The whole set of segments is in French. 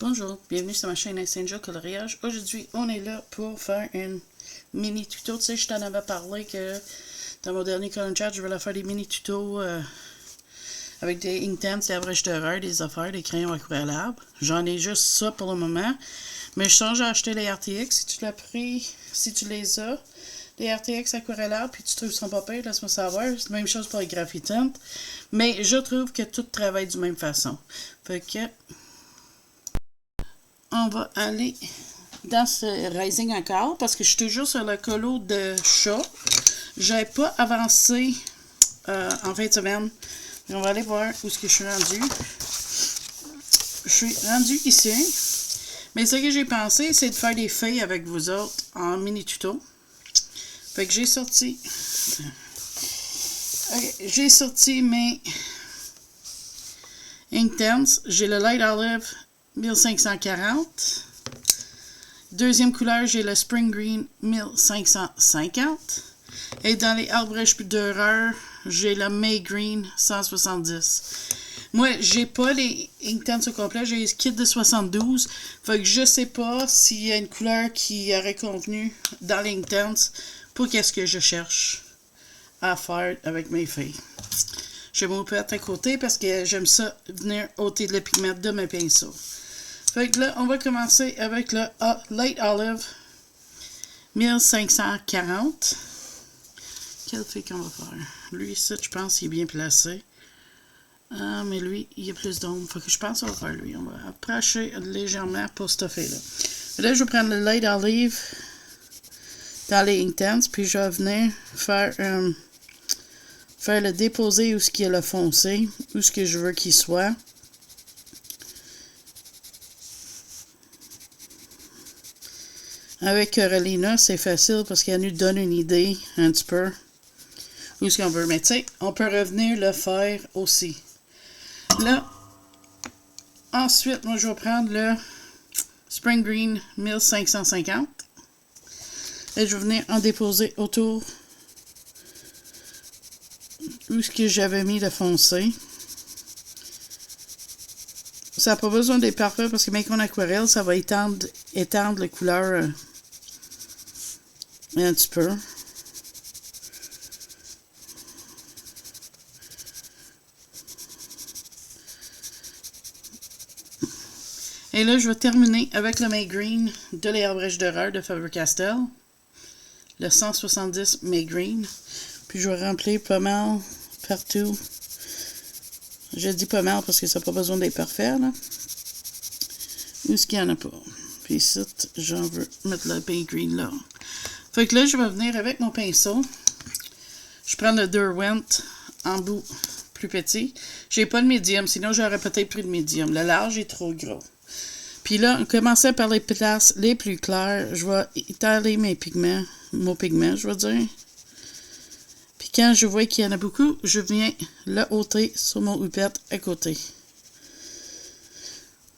Bonjour, bienvenue sur ma chaîne Essential Coloriage. Aujourd'hui, on est là pour faire une mini tuto. Tu sais, je t'en avais parlé que dans mon dernier color chat, je voulais faire des mini tutos avec des Inktense, des abrèges d'horreur, des affaires, des crayons aquarellables. J'en ai juste ça pour le moment. Mais je songe à acheter les RTX. Si tu l'as pris, si tu les as, les RTX aquarellables, puis tu trouves son pas pire, laisse-moi savoir. C'est la même chose pour les graphitantes. Mais je trouve que tout travaille de la même façon. Fait que on va aller dans ce Rising encore parce que je suis toujours sur le colo de chat. J'ai pas avancé en fin de semaine. Mais on va aller voir où est-ce que je suis rendu. Je suis rendu ici. Mais ce que j'ai pensé, c'est de faire des feuilles avec vous autres en mini tuto. Fait que j'ai sorti. J'ai sorti mes Inktense. J'ai le Light Olive 1540. Deuxième couleur, j'ai le Spring Green 1550. Et dans les abrèges d'horreur, j'ai le May Green 170. Moi, j'ai pas les Inktense au complet, j'ai les kits de 72. Fait que je sais pas s'il y a une couleur qui aurait convenu dans les Inktense pour qu'est-ce que je cherche à faire avec mes feuilles. Je vais m'opérer à côté parce que j'aime ça venir ôter le pigment de mes pinceaux. Fait que là, on va commencer avec le Light Olive 1540. Quelle feuille qu'on va faire? Lui, ça, je pense qu'il est bien placé. Ah, mais lui, il y a plus d'ombre. Fait que je pense qu'on va faire lui. On va approcher légèrement pour cette feuille-là. Là, je vais prendre le Light Olive dans les Inktense, puis je vais venir faire le déposer où ce qu'il y a le foncé, où ce que je veux qu'il soit. Avec Corellina, c'est facile parce qu'elle nous donne une idée un petit peu où ce qu'on veut. Mais tu sais, on peut revenir le faire aussi. Là, ensuite, moi, je vais prendre le Spring Green 1550. Et je vais venir en déposer autour où ce que j'avais mis le foncé. Ça n'a pas besoin d'être parfait parce que même en aquarelle, ça va étendre les couleurs un petit peu. Et là, je vais terminer avec le May Green de Les Abrèges d'horreur de Faber-Castell. Le 170 May Green. Puis je vais remplir pas mal partout. Je dis pas mal parce que ça n'a pas besoin d'être parfait, là. Où est-ce qu'il n'y en a pas? Puis ici, j'en veux mettre le May Green là. Fait que là, je vais venir avec mon pinceau. Je prends le Derwent en bout plus petit. J'ai pas de médium, sinon j'aurais peut-être pris le médium. Le large est trop gros. Puis là, on commençait par les places les plus claires. Je vais étaler mon pigment, je vais dire. Puis quand je vois qu'il y en a beaucoup, je viens le ôter sur mon houppette à côté.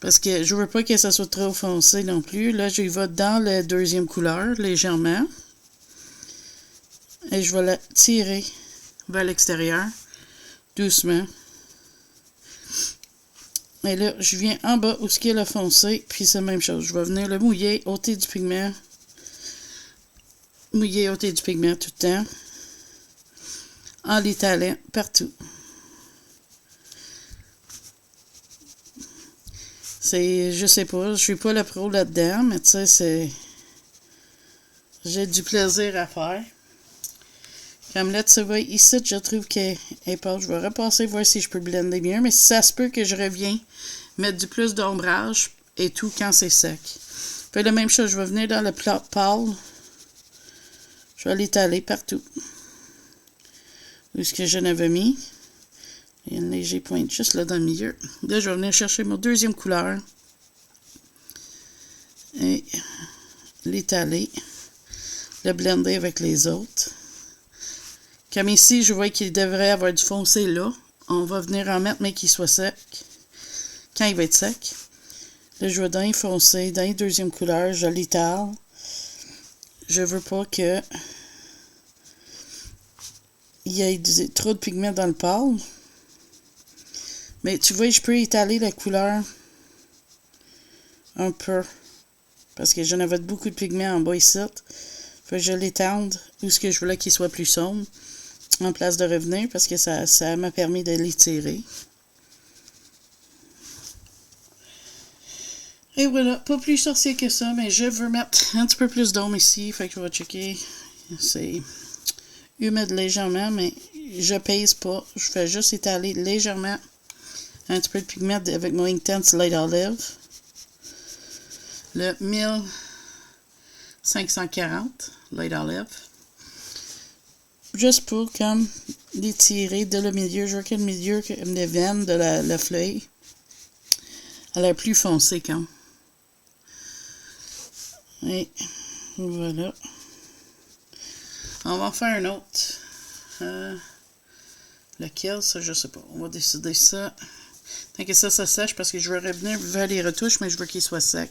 Parce que je veux pas que ça soit trop foncé non plus. Là, je vais dans la deuxième couleur, légèrement. Et je vais la tirer vers l'extérieur, doucement. Et là, je viens en bas où ce qui est le foncé, puis c'est la même chose. Je vais venir le mouiller, ôter du pigment. Mouiller, ôter du pigment tout le temps. En l'étalant partout. Je sais pas, je suis pas le pro là-dedans, mais tu sais, j'ai du plaisir à faire. Comme là, tu vois, ici, je trouve qu'elle est pas. Je vais repasser, voir si je peux blender mieux, mais ça se peut que je reviens mettre du plus d'ombrage et tout quand c'est sec. Puis la même chose, je vais venir dans le pâle. Je vais l'étaler partout. Où est-ce que je n'avais mis? Il y a une léger pointe juste là dans le milieu. Là, je vais venir chercher mon deuxième couleur. Et l'étaler. Le blender avec les autres. Comme ici, je vois qu'il devrait avoir du foncé là. On va venir en mettre, mais qu'il soit sec. Quand il va être sec. Là, je vais dans les foncés, dans les deuxièmes couleurs, je l'étale. Je veux pas que il y ait trop de pigments dans le pâle. Mais tu vois, je peux étaler la couleur un peu. Parce que j'en avais beaucoup de pigments en bas ici. Fait que je l'étende où ce que je voulais qu'il soit plus sombre. En place de revenir parce que ça m'a permis de l'étirer. Et voilà, pas plus sorcier que ça, mais je veux mettre un petit peu plus d'ombre ici. Fait que je vais checker. C'est humide légèrement, mais je pèse pas. Je fais juste étaler légèrement un petit peu de pigment avec mon Inktense Light Olive. Le 1540 Light Olive. Juste pour comme l'étirer de le milieu. Je veux que le milieu, comme les veines de la feuille, elle est plus foncée comme. Et voilà. On va en faire un autre. Lequel, ça, je sais pas. On va décider ça. Tant que ça sèche, parce que je veux revenir vers les retouches, mais je veux qu'il soit sec.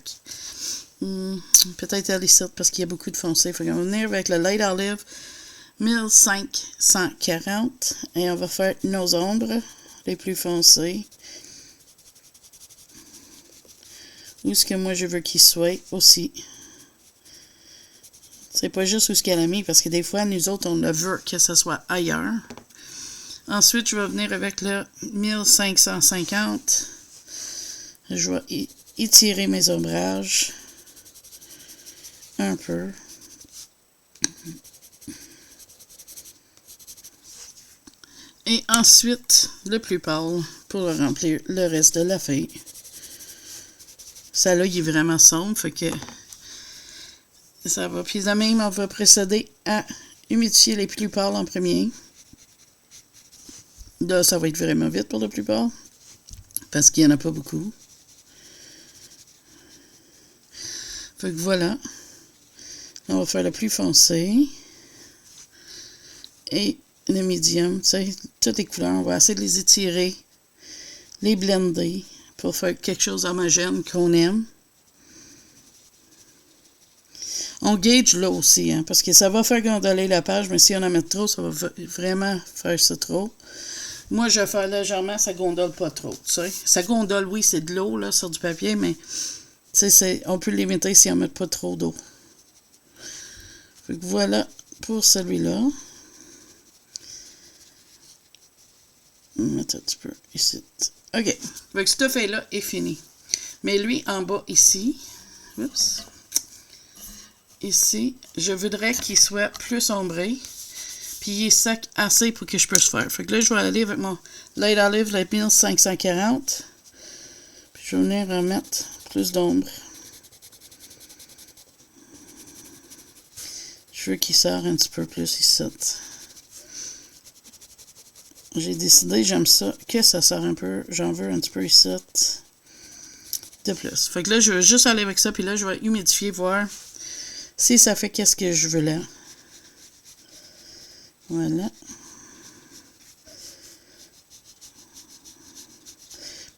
Peut-être à l'issue, parce qu'il y a beaucoup de foncé. Fait qu'on va venir avec le Light Olive 1540. Et on va faire nos ombres les plus foncées. Où est-ce que moi je veux qu'il soit aussi. C'est pas juste où ce qu'elle a mis, parce que des fois, nous autres, on le veut que ce soit ailleurs. Ensuite, je vais venir avec le 1550. Je vais étirer mes ombrages un peu. Et ensuite, le plus pâle pour remplir le reste de la feuille. Ça là, il est vraiment sombre, fait que ça va. Puis de même, on va procéder à humidifier les plus pâles en premier. Là, ça va être vraiment vite pour le plus pâle, parce qu'il n'y en a pas beaucoup. Fait que voilà. On va faire le plus foncé. Et le medium, tu sais, toutes les couleurs, on va essayer de les étirer, les blender, pour faire quelque chose d'homogène qu'on aime. On gauge là aussi, hein, parce que ça va faire gondoler la page, mais si on en met trop, ça va vraiment faire ça trop. Moi, je vais faire légèrement, ça gondole pas trop, tu sais. Ça gondole, oui, c'est de l'eau, là, sur du papier, mais, tu sais, on peut le limiter si on met pas trop d'eau. Fait que voilà pour celui-là. On va mettre un petit peu ici. OK. Fait que cette feuille-là est finie. Mais lui, en bas, ici, oups, ici, je voudrais qu'il soit plus ombré. Puis il est sec assez pour que je puisse faire. Fait que là, je vais aller avec mon Light Olive, le 1540. Puis je vais venir en mettre plus d'ombre. Je veux qu'il sorte un petit peu plus ici. J'ai décidé, j'aime ça, que ça sort un peu. J'en veux un petit peu ici de plus. Fait que là, je vais juste aller avec ça. Puis là, je vais humidifier, voir si ça fait qu'est-ce que je veux là. Voilà.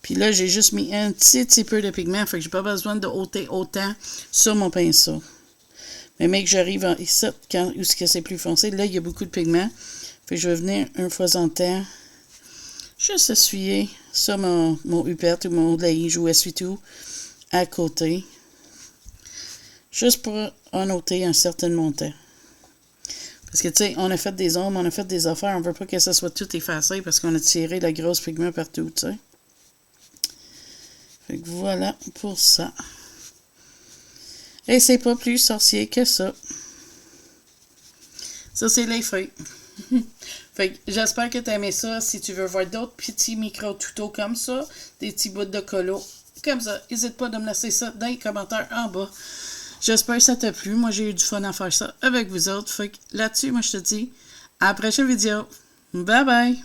Puis là, j'ai juste mis un petit peu de pigment. Fait que j'ai pas besoin de ôter autant sur mon pinceau. Mais mec, j'arrive ici, quand où c'est plus foncé, là, il y a beaucoup de pigment. Fait que je vais venir une fois en temps, juste essuyer sur mon hupette ou mon linge ou essuie-tout à côté. Juste pour en ôter un certain montant. Parce que, tu sais, on a fait des ombres, on a fait des affaires, on veut pas que ça soit tout effacé parce qu'on a tiré la grosse pigment partout, tu sais. Fait que voilà pour ça. Et c'est pas plus sorcier que ça. Ça, c'est les feuilles. Fait que j'espère que tu as aimé ça. Si tu veux voir d'autres petits micro-tutos comme ça, des petits bouts de colo comme ça, n'hésite pas de me laisser ça dans les commentaires en bas. J'espère que ça t'a plu. Moi, j'ai eu du fun à faire ça avec vous autres. Fait que là-dessus, moi, je te dis à la prochaine vidéo. Bye bye!